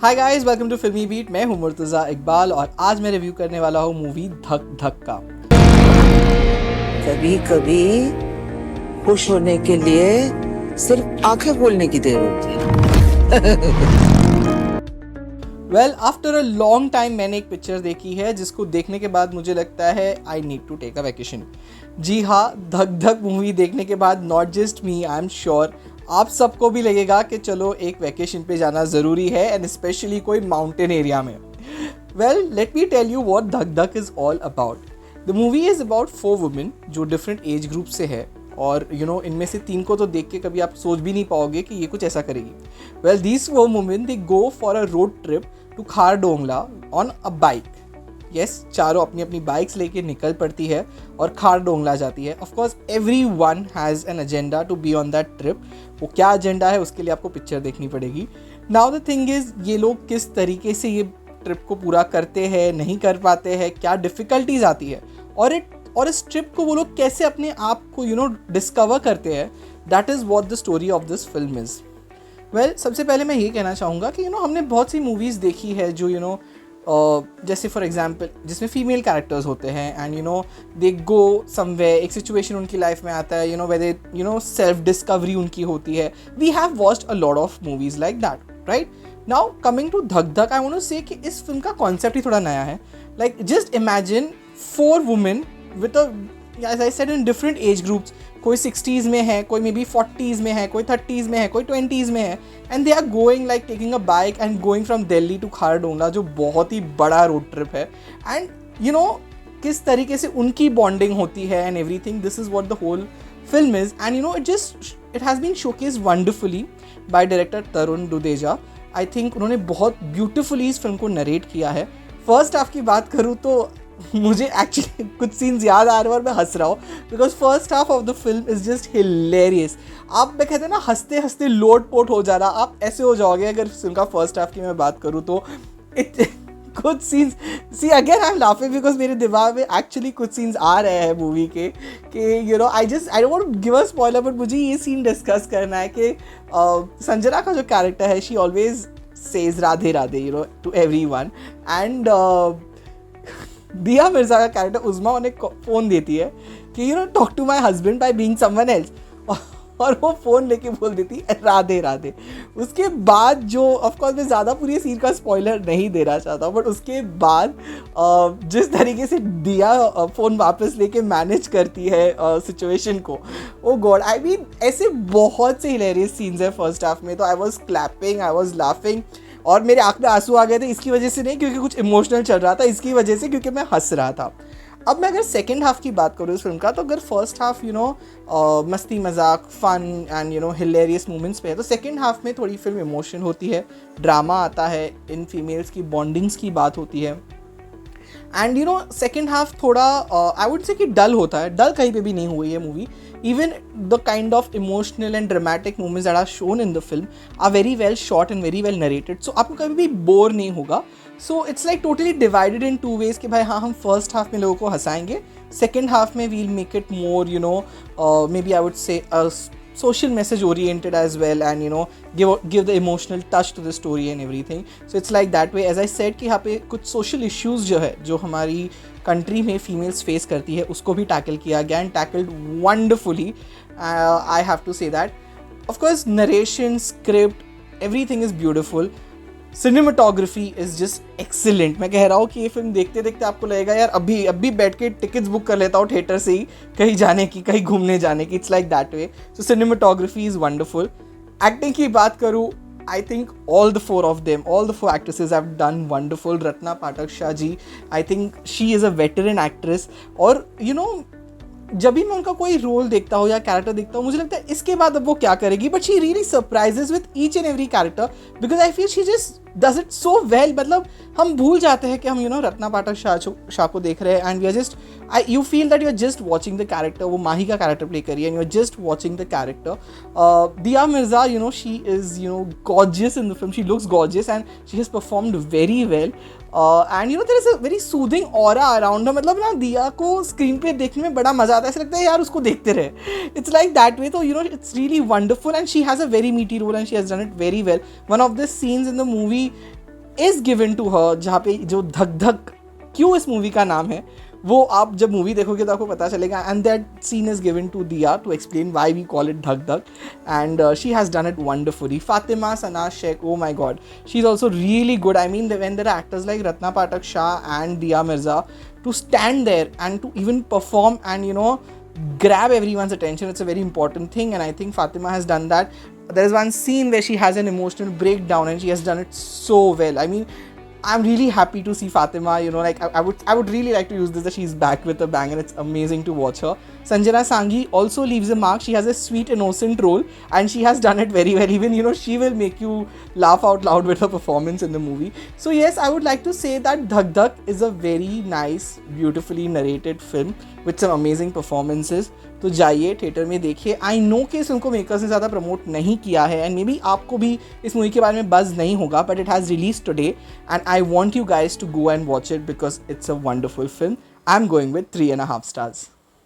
Hi guys, welcome to फिल्मी beat. मैं हूं मुर्तज़ा इकबाल और आज मैं रिव्यू करने वाला हूं मूवी धक धक का। कभी कभी खुश होने के लिए सिर्फ आंखें खोलने की देर होती है। Well, after a long time मैंने एक पिक्चर देखी है जिसको देखने के बाद मुझे लगता है I need to take a vacation. जी हाँ, धक धक मूवी देखने के बाद not just me, I am sure आप सबको भी लगेगा कि चलो एक वैकेशन पे जाना ज़रूरी है, एंड स्पेशली कोई माउंटेन एरिया में। Well, let me tell you what Dhak Dhak is all about. The movie is about 4 women जो डिफरेंट एज ग्रुप से है, और इनमें से 3 को तो देख के कभी आप सोच भी नहीं पाओगे कि ये कुछ ऐसा करेगी। Well, these 4 women they go for a road trip to Khardungla on a bike. Yes, चारों अपनी अपनी बाइक्स लेके निकल पड़ती है और खारडोंगला जाती है। Of course everyone has an agenda to be on that trip. वो क्या एजेंडा है उसके लिए आपको पिक्चर देखनी पड़ेगी। नाउ द थिंग इज़, ये लोग किस तरीके से ये ट्रिप को पूरा करते हैं, नहीं कर पाते हैं, क्या डिफ़िकल्टीज आती है, और इस ट्रिप को वो लोग कैसे अपने आप को डिस्कवर करते हैं, that is what the story of this film is. Well, सबसे पहले मैं ये कहना चाहूँगा कि हमने बहुत सी मूवीज़ देखी है जो जैसे फॉर एग्जांपल जिसमें फीमेल कैरेक्टर्स होते हैं एंड दे गो समवेयर, एक सिचुएशन उनकी लाइफ में आता है, वेदर सेल्फ डिस्कवरी उनकी होती है। We have watched a lot of movies like that, right? Now coming to Dhak Dhak, I want to से कि इस फिल्म का कॉन्सेप्ट ही थोड़ा नया है। Like just imagine 4 women with as I said in different age groups, कोई 60s में है, कोई मे बी 40s में है, कोई 30s में है, कोई 20s में है, and they are going like taking a bike and going from Delhi to Khardungla, जो बहुत ही बड़ा रोड ट्रिप है। एंड किस तरीके से उनकी बॉन्डिंग होती है and everything, this is what the whole film is. And it has been showcased wonderfully by director Tarun Dudeja. I think उन्होंने बहुत ब्यूटिफुली इस फिल्म को नरेट किया है। फर्स्ट हाफ की बात करूँ तो मुझे एक्चुअली कुछ सीन्स याद आ रहे हैं और मैं हंस रहा हूँ, because first half of the film is just hilarious. आप, मैं कहते हैं ना, हंसते हंसते लोट पोट हो जा रहा, आप ऐसे हो जाओगे अगर फिल्म का फर्स्ट हाफ की मैं बात करूँ तो। कुछ scenes, see again I am laughing because मेरे दिमाग में एक्चुअली कुछ सीन्स आ रहे हैं मूवी के कि I don't want to give a spoiler, but मुझे ये सीन डिस्कस करना है कि संजना का जो कैरेक्टर है, she always says Radhe Radhe to everyone, and Dia Mirza का कैरेक्टर उज़मा उन्हें फ़ोन देती है कि talk to my husband by being someone else, और वो फ़ोन लेके बोल देती है राधे राधे। उसके बाद जो, ऑफकोर्स मैं ज़्यादा पूरी सीन का स्पॉइलर नहीं देना चाहता हूँ, बट उसके बाद जिस तरीके से दिया फ़ोन वापस लेके मैनेज करती है सिचुएशन को, ओ गॉड, आई मीन ऐसे बहुत से हिलेरियस सीन्स है फर्स्ट हाफ में। तो I was clapping, I was laughing, और मेरे आँख में आंसू आ गए थे। इसकी वजह से नहीं क्योंकि कुछ इमोशनल चल रहा था, इसकी वजह से क्योंकि मैं हंस रहा था। अब मैं अगर सेकेंड हाफ की बात करूँ इस फिल्म का, तो अगर फर्स्ट हाफ मस्ती मजाक फन एंड हिलेरियस मोमेंट्स पे है, तो सेकेंड हाफ में थोड़ी फिल्म इमोशन होती है, ड्रामा आता है, इन फीमेल्स की बॉन्डिंग्स की बात होती है। एंड सेकेंड हाफ थोड़ा आई वुड से कि डल होता है। डल कहीं पे भी नहीं हुई है movie. Even the kind of emotional and dramatic moments that are shown in the film are very well shot and very well narrated. So आपको कभी भी बोर नहीं होगा। So it's like totally divided in 2 ways कि भाई हाँ, हम first half में लोगों को हंसाएंगे, सेकेंड हाफ में we'll make it more maybe I would say a social message oriented as well, and give the emotional touch to the story and everything. So it's like that way. As I said कि यहाँ पे कुछ social issues जो है, जो हमारी country में females face करती है, उसको भी टैकल किया गया and tackled wonderfully. I have to say that. Of course narration, script, everything is beautiful. Cinematography is just excellent. मैं कह रहा हूँ कि ये फिल्म देखते देखते आपको लगेगा यार अभी बैठ के टिकट्स बुक कर लेता हूँ थिएटर से ही, कहीं जाने की, कहीं घूमने जाने की। It's like that way. So cinematography is wonderful. Acting की बात करूँ, I think all the 4 actresses have done wonderful. Ratna Pathak Shah ji, I think she is a veteran actress. और जब भी मैं उनका कोई रोल देखता हूँ या कैरेक्टर देखता हूँ, मुझे लगता है इसके बाद अब वो क्या करेगी, but she really surprises with each and every character, because I feel she just does it so well. मतलब हम भूल जाते हैं कि हम रत्ना पाठक शाह को देख रहे हैं, and we are just, you feel that you are just watching the character. वो माही का कैरेक्टर प्ले करी है and you are just watching the character. Dia Mirza, she is gorgeous in the film. She looks gorgeous and she has performed very well. And there is a very soothing aura around her. मतलब ना, दिया को screen पे देखने में बड़ा मजा आता है, ऐसा लगता है यार उसको देखते रहे। It's like that way. तो it's really wonderful, and she has a very meaty role and she has done it very well. One of the scenes in the movie is given to her, जहाँ पे जो धक धक क्यों इस movie का नाम है वो आप जब मूवी देखोगे तो आपको पता चलेगा. And that scene is given to Dia to explain why we call it Dhak Dhak. And she has done it wonderfully. Fatima Sana Shaikh, oh my god, she's also really good. I mean, when there are actors like Ratna Patak Shah and Dia Mirza to stand there and to even perform and, you know, grab everyone's attention, it's a very important thing. And I think Fatima has done that. There is one scene where she has an emotional breakdown and she has done it so well. I mean, I'm really happy to see Fatima, you know, like I would really like to use this, that she's back with a bang and it's amazing to watch her. Sanjana Sanghi also leaves a mark. She has a sweet innocent role and she has done it very well. Even, you know, she will make you laugh out loud with her performance in the movie. So yes, I would like to say that Dhak Dhak is a very nice, beautifully narrated film with some amazing performances. तो जाइए theatre में देखिए. I know कि इस film को makers ने ज़्यादा promote नहीं किया है एंड मे बी आपको भी इस मूवी के बारे में बज़ नहीं होगा, but it has release today and I want you guys to go and watch it because it's a wonderful film. I am going with 3.5 stars.